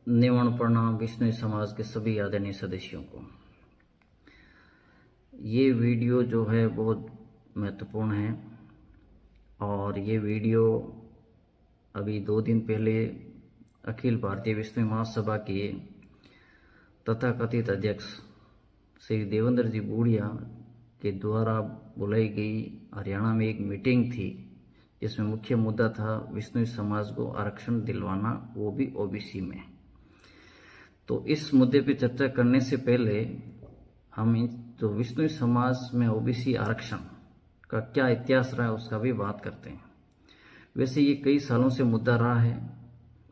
निवण प्रणाम विष्णु समाज के सभी आदरणीय सदस्यों को। ये वीडियो जो है बहुत महत्वपूर्ण है और ये वीडियो अभी 2 दिन पहले अखिल भारतीय विष्णु महासभा के तथाकथित अध्यक्ष श्री देवेंद्र जी बूढ़िया के द्वारा बुलाई गई हरियाणा में एक मीटिंग थी, जिसमें मुख्य मुद्दा था विष्णु समाज को आरक्षण दिलवाना, वो भी ओबीसी में। तो इस मुद्दे पे चर्चा करने से पहले हम जो विष्णु समाज में ओबीसी आरक्षण का क्या इतिहास रहा है उसका भी बात करते हैं। वैसे ये कई सालों से मुद्दा रहा है,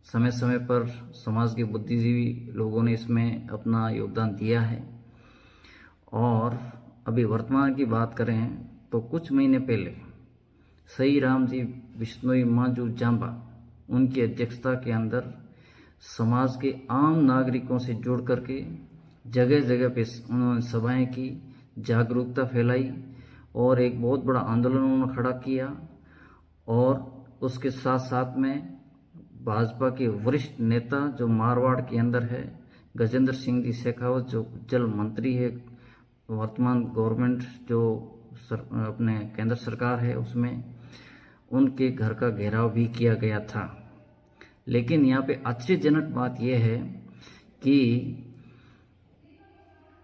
समय समय पर समाज के बुद्धिजीवी लोगों ने इसमें अपना योगदान दिया है। और अभी वर्तमान की बात करें तो कुछ महीने पहले सही राम जी विश्नोई मांझू जांबा उनकी अध्यक्षता के अंदर समाज के आम नागरिकों से जुड़ करके जगह जगह पे उन्होंने सभाएं की, जागरूकता फैलाई और एक बहुत बड़ा आंदोलन उन्होंने खड़ा किया। और उसके साथ साथ में भाजपा के वरिष्ठ नेता जो मारवाड़ के अंदर है, गजेंद्र सिंह जी शेखावत, जो जल मंत्री है वर्तमान गवर्नमेंट जो अपने केंद्र सरकार है उसमें, उनके घर का घेराव भी किया गया था। लेकिन यहाँ पे आश्चर्यजनक बात यह है कि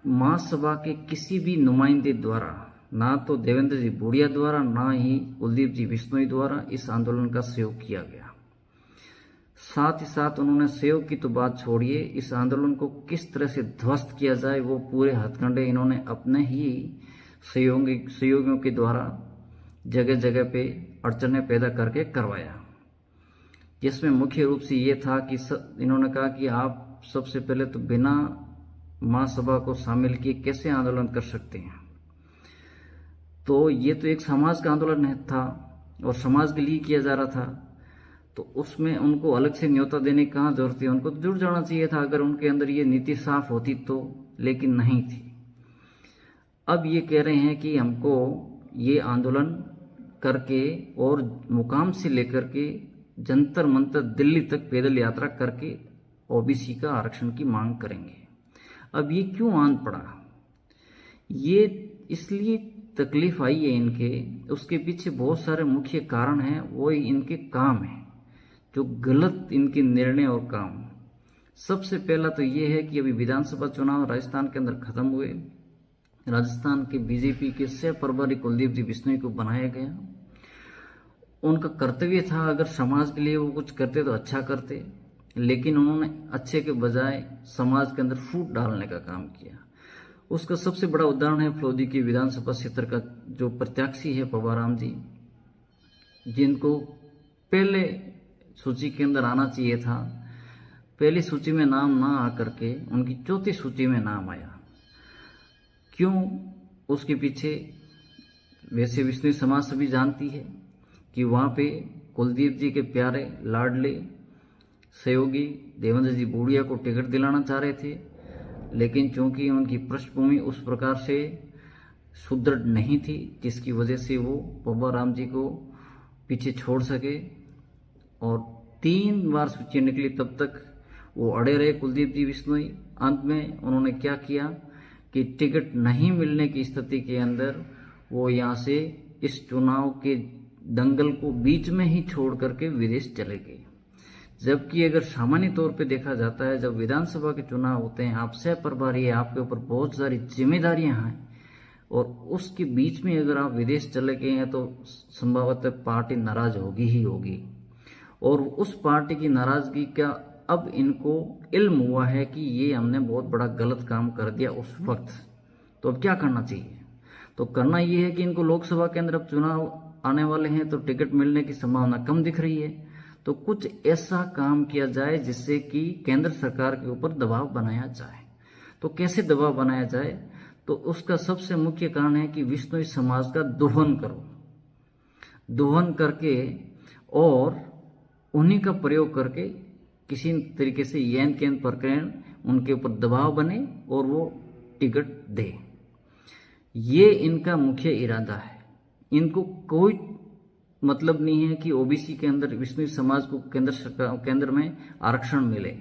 महासभा के किसी भी नुमाइंदे द्वारा, ना तो देवेंद्र जी बूढ़िया द्वारा, ना ही कुलदीप जी बिश्नोई द्वारा इस आंदोलन का सहयोग किया गया। साथ ही साथ उन्होंने सहयोग की तो बात छोड़िए, इस आंदोलन को किस तरह से ध्वस्त किया जाए वो पूरे हथकंडे इन्होंने अपने ही सहयोगियों के द्वारा जगह जगह पे अड़चने पैदा करके करवाया। जिसमें मुख्य रूप से ये था कि इन्होंने कहा कि आप सबसे पहले तो बिना महासभा को शामिल किए कैसे आंदोलन कर सकते हैं। तो ये तो एक समाज का आंदोलन था और समाज के लिए किया जा रहा था, तो उसमें उनको अलग से न्योता देने की कहाँ जरूरत थी। उनको जुड़ जाना चाहिए था अगर उनके अंदर ये नीति साफ होती तो, लेकिन नहीं थी। अब ये कह रहे हैं कि हमको ये आंदोलन करके और मुकाम से लेकर के जंतर मंतर दिल्ली तक पैदल यात्रा करके ओबीसी का आरक्षण की मांग करेंगे। अब ये क्यों आन पड़ा? ये इसलिए तकलीफ आई है इनके, उसके पीछे बहुत सारे मुख्य कारण हैं। वो इनके काम है जो गलत इनके निर्णय और काम। सबसे पहला तो ये है कि अभी विधानसभा चुनाव राजस्थान के अंदर खत्म हुए। राजस्थान के बीजेपी के सह प्रभारी कुलदीप जी बिश्नोई को बनाया गया। उनका कर्तव्य था अगर समाज के लिए वो कुछ करते तो अच्छा करते, लेकिन उन्होंने अच्छे के बजाय समाज के अंदर फूट डालने का काम किया। उसका सबसे बड़ा उदाहरण है फलोदी की विधानसभा क्षेत्र का जो प्रत्याशी है पवाराम जी, जिनको पहले सूची के अंदर आना चाहिए था, पहली सूची में नाम ना आकर के उनकी चौथी सूची में नाम आया। क्यों? उसके पीछे वैसे विष्णु समाज सभी जानती है कि वहाँ पे कुलदीप जी के प्यारे लाडले सहयोगी देवेंद्र जी बूढ़िया को टिकट दिलाना चाह रहे थे, लेकिन चूंकि उनकी पृष्ठभूमि उस प्रकार से सुदृढ़ नहीं थी जिसकी वजह से वो पवाराम जी को पीछे छोड़ सके। और 3 बार सूची निकली तब तक वो अड़े रहे कुलदीप जी बिश्नोई। अंत में उन्होंने क्या किया कि टिकट नहीं मिलने की स्थिति के अंदर वो यहाँ से इस चुनाव के दंगल को बीच में ही छोड़ करके विदेश चले गए। जबकि अगर सामान्य तौर पे देखा जाता है, जब विधानसभा के चुनाव होते हैं, आप सह प्रभारी है, आपके ऊपर बहुत सारी जिम्मेदारियां हैं, और उसके बीच में अगर आप विदेश चले गए हैं तो संभवतः पार्टी नाराज होगी ही होगी। और उस पार्टी की नाराजगी का अब इनको इल्म हुआ है कि ये हमने बहुत बड़ा गलत काम कर दिया उस वक्त। तो अब क्या करना चाहिए? तो करना ये है कि इनको लोकसभा के अंदर अब चुनाव आने वाले हैं तो टिकट मिलने की संभावना कम दिख रही है। तो कुछ ऐसा काम किया जाए जिससे कि केंद्र सरकार के ऊपर दबाव बनाया जाए। तो कैसे दबाव बनाया जाए? तो उसका सबसे मुख्य कारण है कि विश्नोई समाज का दोहन करो, दोहन करके और उन्हीं का प्रयोग करके किसी तरीके से येन केन प्रकरण उनके ऊपर दबाव बने और वो टिकट दे। ये इनका मुख्य इरादा है। इनको कोई मतलब नहीं है कि ओबीसी के अंदर विष्णु समाज को केंद्र में आरक्षण मिले।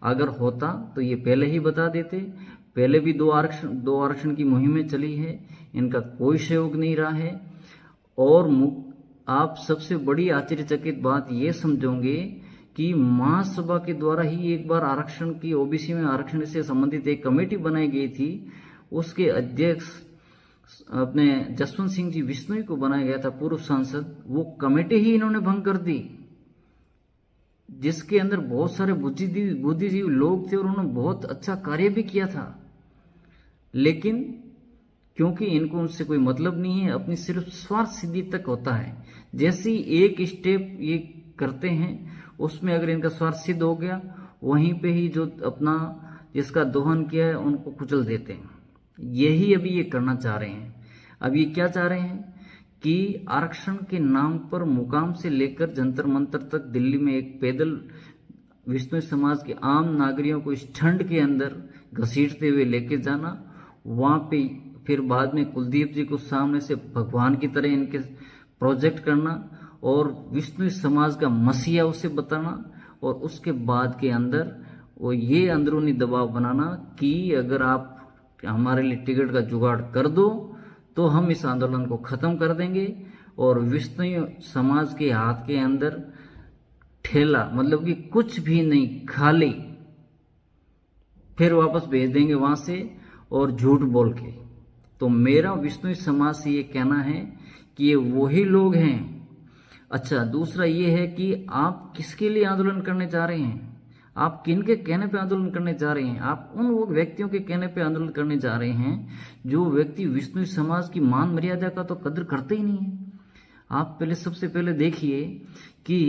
अगर होता तो ये पहले ही बता देते। पहले भी दो आरक्षण की मुहिमें चली है, इनका कोई सहयोग नहीं रहा है। और आप सबसे बड़ी आश्चर्यचकित बात ये समझोगे कि महासभा के द्वारा ही एक बार आरक्षण की, ओबीसी में आरक्षण से संबंधित एक कमेटी बनाई गई थी, उसके अध्यक्ष अपने जसवंत सिंह जी बिश्नोई को बनाया गया था, पूर्व सांसद। वो कमेटी ही इन्होंने भंग कर दी, जिसके अंदर बहुत सारे बुद्धिजीवी लोग थे और उन्होंने बहुत अच्छा कार्य भी किया था। लेकिन क्योंकि इनको उनसे कोई मतलब नहीं है, अपनी सिर्फ स्वार्थ सिद्धि तक होता है। जैसे ही एक स्टेप ये करते हैं उसमें अगर इनका स्वार्थ सिद्ध हो गया, वहीं पे ही जो अपना जिसका दोहन किया है उनको कुचल देते हैं। यही अभी ये करना चाह रहे हैं। अब ये क्या चाह रहे हैं कि आरक्षण के नाम पर मुकाम से लेकर जंतर मंतर तक दिल्ली में एक पैदल विश्नोई समाज के आम नागरिकों को इस ठंड के अंदर घसीटते हुए लेके जाना, वहां पे फिर बाद में कुलदीप जी को सामने से भगवान की तरह इनके प्रोजेक्ट करना और विश्नोई समाज का मसीहा उसे बताना, और उसके बाद के अंदर वो ये अंदरूनी दबाव बनाना कि अगर आप हमारे लिए टिकट का जुगाड़ कर दो तो हम इस आंदोलन को खत्म कर देंगे और विश्नोई समाज के हाथ के अंदर ठेला, मतलब कि कुछ भी नहीं, खाली फिर वापस भेज देंगे वहां से और झूठ बोल के। तो मेरा विश्नोई समाज से ये कहना है कि ये वही लोग हैं। अच्छा, दूसरा ये है कि आप किसके लिए आंदोलन करने जा रहे हैं, आप किन के कहने पे आंदोलन करने जा रहे हैं। आप उन वो व्यक्तियों के कहने पे आंदोलन करने जा रहे हैं जो व्यक्ति विश्नोई समाज की मान मर्यादा का तो कद्र करते ही नहीं है। आप सबसे पहले देखिए कि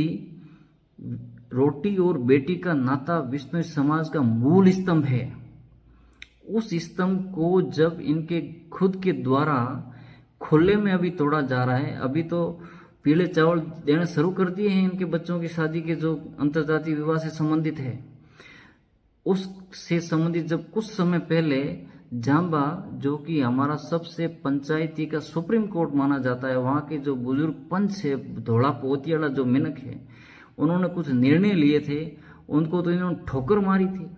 रोटी और बेटी का नाता विश्नोई समाज का मूल स्तंभ है। उस स्तंभ को जब इनके खुद के द्वारा खुले में अभी तोड़ा जा रहा है, अभी तो पीले चावल देने शुरू कर दिए हैं इनके बच्चों की शादी के जो अंतर्जातीय विवाह से संबंधित है, उससे संबंधित जब कुछ समय पहले जांबा, जो कि हमारा सबसे पंचायती का सुप्रीम कोर्ट माना जाता है, वहां के जो बुजुर्ग पंच है, धोला पोतियाला जो मिनक है, उन्होंने कुछ निर्णय लिए थे, उनको तो इन्होंने ठोकर मारी थी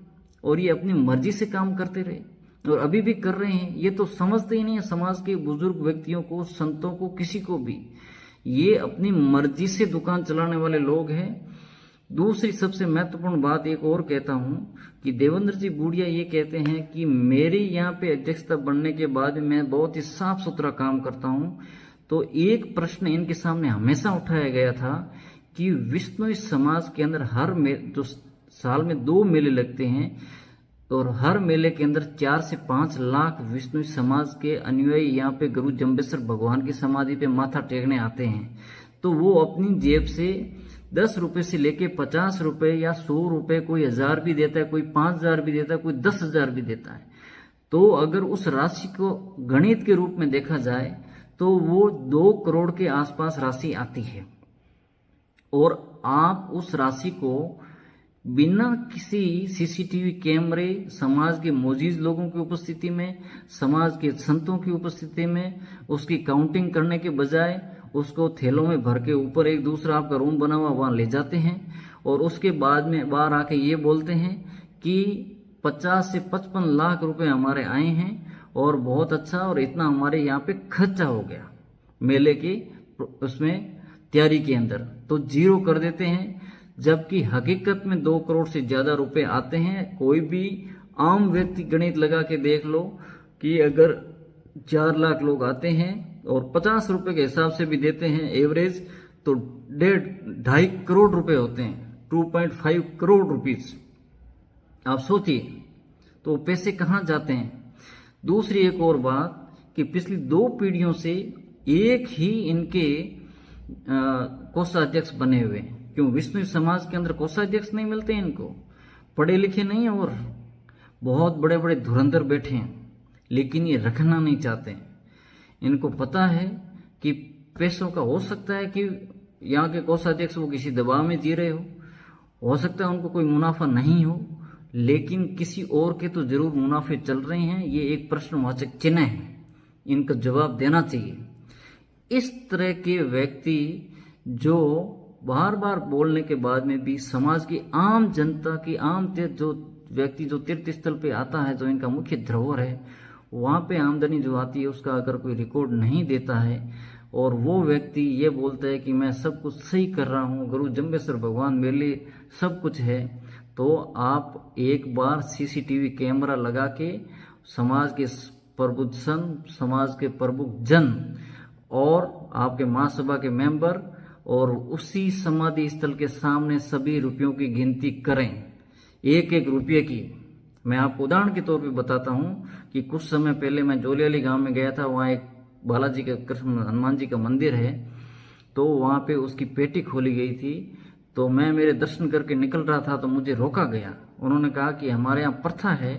और ये अपनी मर्जी से काम करते रहे और अभी भी कर रहे हैं। ये तो समझते ही नहीं है समाज के बुजुर्ग व्यक्तियों को, संतों को, किसी को भी। ये अपनी मर्जी से दुकान चलाने वाले लोग हैं। दूसरी सबसे महत्वपूर्ण बात एक और कहता हूं कि देवेंद्र जी बूढ़िया ये कहते हैं कि मेरी यहाँ पे अध्यक्षता बनने के बाद मैं बहुत ही साफ सुथरा काम करता हूं। तो एक प्रश्न इनके सामने हमेशा उठाया गया था कि विश्नोई समाज के अंदर जो साल में 2 मेले लगते हैं और हर मेले के अंदर 4 से 5 लाख विश्नोई समाज के अनुयायी यहाँ पे गुरु जम्बेश्वर भगवान की समाधि पे माथा टेकने आते हैं, तो वो अपनी जेब से 10 रुपए से लेके 50 रुपए या 100 रुपए, कोई 1000 भी देता है, कोई 5000 भी देता है, कोई 10,000 भी देता है। तो अगर उस राशि को गणित के रूप में देखा जाए तो वो 2 करोड़ के आसपास राशि आती है। और आप उस राशि को बिना किसी सीसीटीवी कैमरे, समाज के मौजूद लोगों की उपस्थिति में, समाज के संतों की उपस्थिति में उसकी काउंटिंग करने के बजाय उसको थैलों में भर के ऊपर एक दूसरा आपका रूम बना हुआ वहां ले जाते हैं और उसके बाद में बाहर आके ये बोलते हैं कि 50 से 55 लाख रुपए हमारे आए हैं और बहुत अच्छा, और इतना हमारे यहाँ पे खर्चा हो गया मेले की उसमें तैयारी के अंदर, तो 0 कर देते हैं। जबकि हकीकत में 2 करोड़ से ज्यादा रुपए आते हैं। कोई भी आम व्यक्ति गणित लगा के देख लो कि अगर 4 लाख लोग आते हैं और 50 रुपए के हिसाब से भी देते हैं एवरेज, तो 2.5 करोड़ रुपए होते हैं, 2.5 करोड़ रुपीज। आप सोचिए तो पैसे कहाँ जाते हैं। दूसरी एक और बात कि पिछली 2 पीढ़ियों से एक ही इनके कोषाध्यक्ष बने हुए हैं। क्यों विश्नोई समाज के अंदर कोषाध्यक्ष नहीं मिलते इनको? पढ़े लिखे नहीं है और बहुत बड़े बड़े धुरंधर बैठे हैं, लेकिन ये रखना नहीं चाहते। इनको पता है कि पैसों का हो सकता है कि यहाँ के कोषाध्यक्ष वो किसी दबाव में जी रहे हो सकता है उनको कोई मुनाफा नहीं हो, लेकिन किसी और के तो जरूर मुनाफे चल रहे हैं। ये एक प्रश्नवाचक चिन्ह है, इनका जवाब देना चाहिए। इस तरह के व्यक्ति जो बार बार बोलने के बाद में भी समाज की आम जनता की जो व्यक्ति जो तीर्थ स्थल पे आता है, जो इनका मुख्य धरोहर है, वहाँ पे आमदनी जो आती है उसका अगर कोई रिकॉर्ड नहीं देता है और वो व्यक्ति ये बोलता है कि मैं सब कुछ सही कर रहा हूँ, गुरु जम्बेश्वर भगवान मेरे लिए सब कुछ है, तो आप एक बार सीसीटीवी कैमरा लगा के समाज के प्रबुद्ध समाज के प्रबुद्ध जन और आपके महासभा के मेंबर और उसी समाधि स्थल के सामने सभी रुपयों की गिनती करें, एक एक रुपये की। मैं आपको उदाहरण के तौर पे बताता हूँ कि कुछ समय पहले मैं जोलियाली गांव में गया था। वहाँ एक बालाजी का कृष्ण हनुमान जी का मंदिर है, तो वहाँ पे उसकी पेटी खोली गई थी। तो मैं मेरे दर्शन करके निकल रहा था तो मुझे रोका गया। उन्होंने कहा कि हमारे यहाँ प्रथा है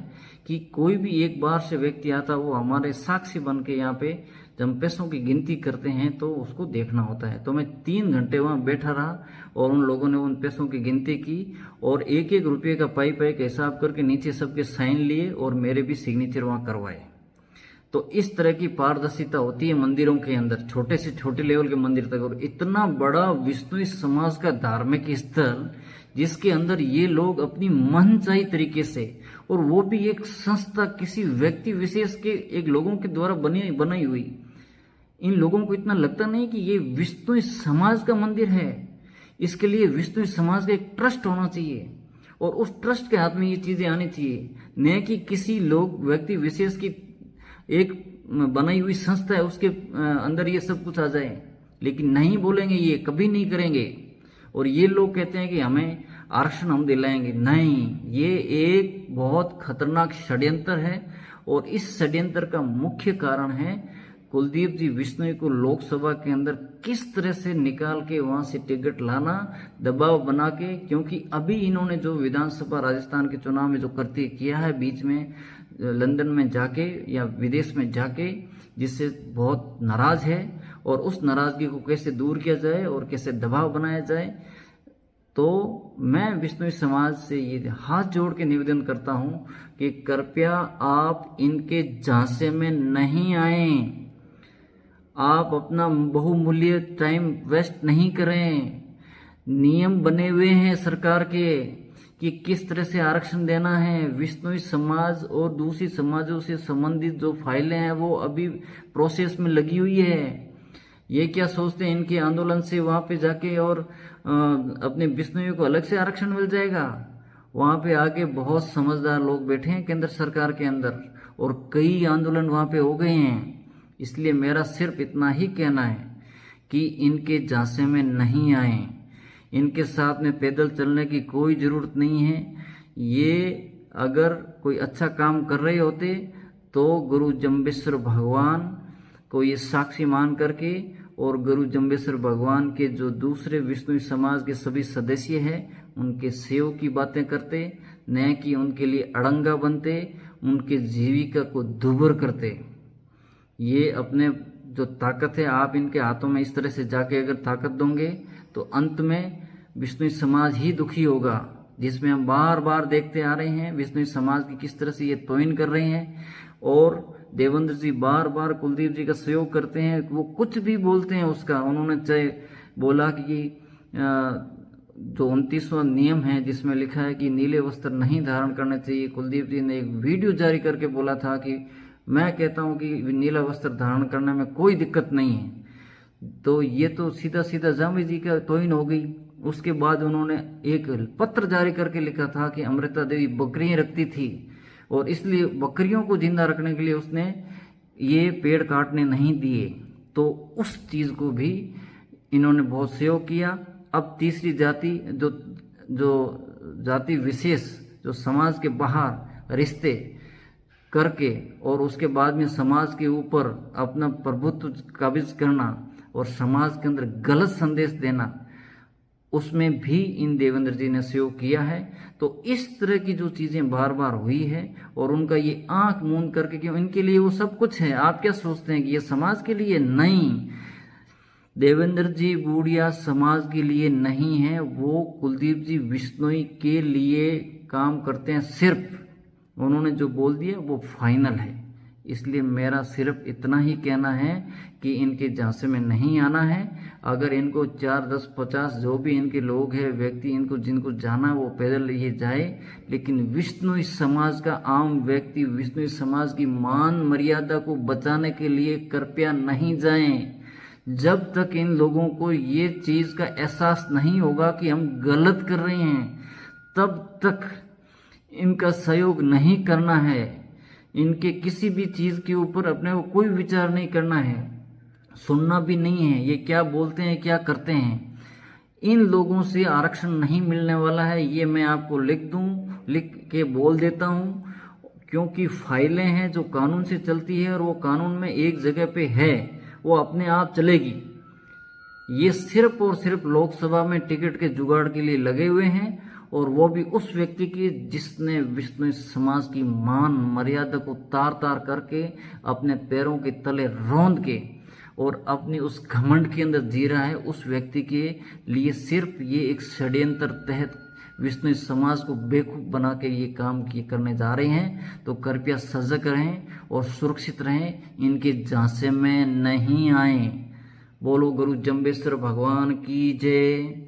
कि कोई भी एक बार से व्यक्ति आता वो हमारे साक्षी बन के यहाँ पे जब पैसों की गिनती करते हैं तो उसको देखना होता है। तो मैं 3 घंटे वहाँ बैठा रहा और उन लोगों ने उन पैसों की गिनती की और एक एक रुपये का पाई का हिसाब करके नीचे सबके साइन लिए और मेरे भी सिग्नेचर वहाँ करवाए। तो इस तरह की पारदर्शिता होती है मंदिरों के अंदर, छोटे से छोटे लेवल के मंदिर तक। और इतना बड़ा विष्णु समाज का धार्मिक स्थल जिसके अंदर ये लोग अपनी मनचाही तरीके से, और वो भी एक संस्था किसी व्यक्ति विशेष के एक लोगों के द्वारा बनाई हुई, इन लोगों को इतना लगता नहीं कि ये विष्णु समाज का मंदिर है, इसके लिए विष्णु समाज का एक ट्रस्ट होना चाहिए और उस ट्रस्ट के हाथ में ये चीजें आनी चाहिए, न कि किसी लोग व्यक्ति विशेष की एक बनाई हुई संस्था है उसके अंदर ये सब कुछ आ जाए। लेकिन नहीं बोलेंगे, ये कभी नहीं करेंगे। और ये लोग कहते हैं कि हमें आरक्षण हम दिलाएंगे, नहीं, ये एक बहुत खतरनाक षड्यंत्र है। और इस षड्यंत्र का मुख्य कारण है कुलदीप जी बिश्नोई को लोकसभा के अंदर किस तरह से निकाल के वहां से टिकट लाना, दबाव बना के। क्योंकि अभी इन्होंने जो विधानसभा राजस्थान के चुनाव में जो करते किया है, बीच में लंदन में जाके या विदेश में जाके, जिससे बहुत नाराज है और उस नाराजगी को कैसे दूर किया जाए और कैसे दबाव बनाया जाए। तो मैं बिश्नोई समाज से ये हाथ जोड़ के निवेदन करता हूं कि कृपया आप इनके झांसे में नहीं आए, आप अपना बहुमूल्य टाइम वेस्ट नहीं करें। नियम बने हुए हैं सरकार के कि किस तरह से आरक्षण देना है। बिश्नोई समाज और दूसरी समाजों से संबंधित जो फाइलें हैं वो अभी प्रोसेस में लगी हुई है। ये क्या सोचते हैं इनके आंदोलन से वहां पे जाके और अपने बिश्नोइयों को अलग से आरक्षण मिल जाएगा? वहां पे आके बहुत समझदार लोग बैठे हैं केंद्र सरकार के अंदर और कई आंदोलन वहां पे हो गए हैं। इसलिए मेरा सिर्फ इतना ही कहना है कि इनके झांसे में नहीं आए, इनके साथ में पैदल चलने की कोई जरूरत नहीं है। ये अगर कोई अच्छा काम कर रहे होते तो गुरु जम्बेश्वर भगवान को ये साक्षी मान करके और गुरु जम्बेश्वर भगवान के जो दूसरे बिश्नोई समाज के सभी सदस्य हैं उनके सेव की बातें करते, न कि उनके लिए अड़ंगा बनते, उनके जीविका को दुभर करते। ये अपने जो ताकत है आप इनके हाथों में इस तरह से जाके अगर ताकत दोगे तो अंत में बिश्नोई समाज ही दुखी होगा, जिसमें हम बार बार देखते आ रहे हैं बिश्नोई समाज की किस तरह से ये तोहिन कर रहे हैं। और देवेंद्र जी बार बार कुलदीप जी का सहयोग करते हैं, वो कुछ भी बोलते हैं उसका। उन्होंने चाहे बोला कि जो 29वां नियम है जिसमें लिखा है कि नीले वस्त्र नहीं धारण करने चाहिए, कुलदीप जी ने एक वीडियो जारी करके बोला था कि मैं कहता हूं कि नीला वस्त्र धारण करने में कोई दिक्कत नहीं है। तो ये तो सीधा सीधा जामी जी का तोहिन हो गई। उसके बाद उन्होंने एक पत्र जारी करके लिखा था कि अमृता देवी बकरियां रखती थी और इसलिए बकरियों को जिंदा रखने के लिए उसने ये पेड़ काटने नहीं दिए। तो उस चीज को भी इन्होंने बहुत सहयोग किया। अब तीसरी जाति जो जाति विशेष जो समाज के बाहर रिश्ते करके और उसके बाद में समाज के ऊपर अपना प्रभुत्व काबिज करना और समाज के अंदर गलत संदेश देना, उसमें भी इन देवेंद्र जी ने सहयोग किया है। तो इस तरह की जो चीजें बार बार हुई है और उनका ये आंख मूंद करके क्यों इनके लिए वो सब कुछ है, आप क्या सोचते हैं कि ये समाज के लिए? नहीं, देवेंद्र जी बूढ़िया समाज के लिए नहीं है, वो कुलदीप जी बिश्नोई के लिए काम करते हैं। सिर्फ उन्होंने जो बोल दिया वो फाइनल है। इसलिए मेरा सिर्फ इतना ही कहना है कि इनके झांसे में नहीं आना है। अगर इनको 4, 10, 50 जो भी इनके लोग हैं, व्यक्ति, इनको जिनको जाना वो पैदल लिए जाए, लेकिन विष्णु समाज का आम व्यक्ति विष्णु समाज की मान मर्यादा को बचाने के लिए कृपया नहीं जाएं। जब तक इन लोगों को ये चीज का एहसास नहीं होगा कि हम गलत कर रहे हैं, तब तक इनका सहयोग नहीं करना है। इनके किसी भी चीज के ऊपर अपने को कोई विचार नहीं करना है, सुनना भी नहीं है। ये क्या बोलते हैं, क्या करते हैं, इन लोगों से आरक्षण नहीं मिलने वाला है। ये मैं आपको लिख के बोल देता हूँ, क्योंकि फाइलें हैं जो कानून से चलती है और वो कानून में एक जगह पे है, वो अपने आप चलेगी। ये सिर्फ और सिर्फ लोकसभा में टिकट के जुगाड़ के लिए लगे हुए हैं, और वो भी उस व्यक्ति की जिसने विष्णु समाज की मान मर्यादा को तार तार करके अपने पैरों के तले रौंद के और अपनी उस घमंड के अंदर जी रहा है। उस व्यक्ति के लिए सिर्फ ये एक षड्यंत्र तहत विष्णु समाज को बेवकूफ बना के ये काम करने जा रहे हैं। तो कृपया सजग रहें और सुरक्षित रहें, इनके झांसे में नहीं आए। बोलो गुरु जम्बेश्वर भगवान की जय।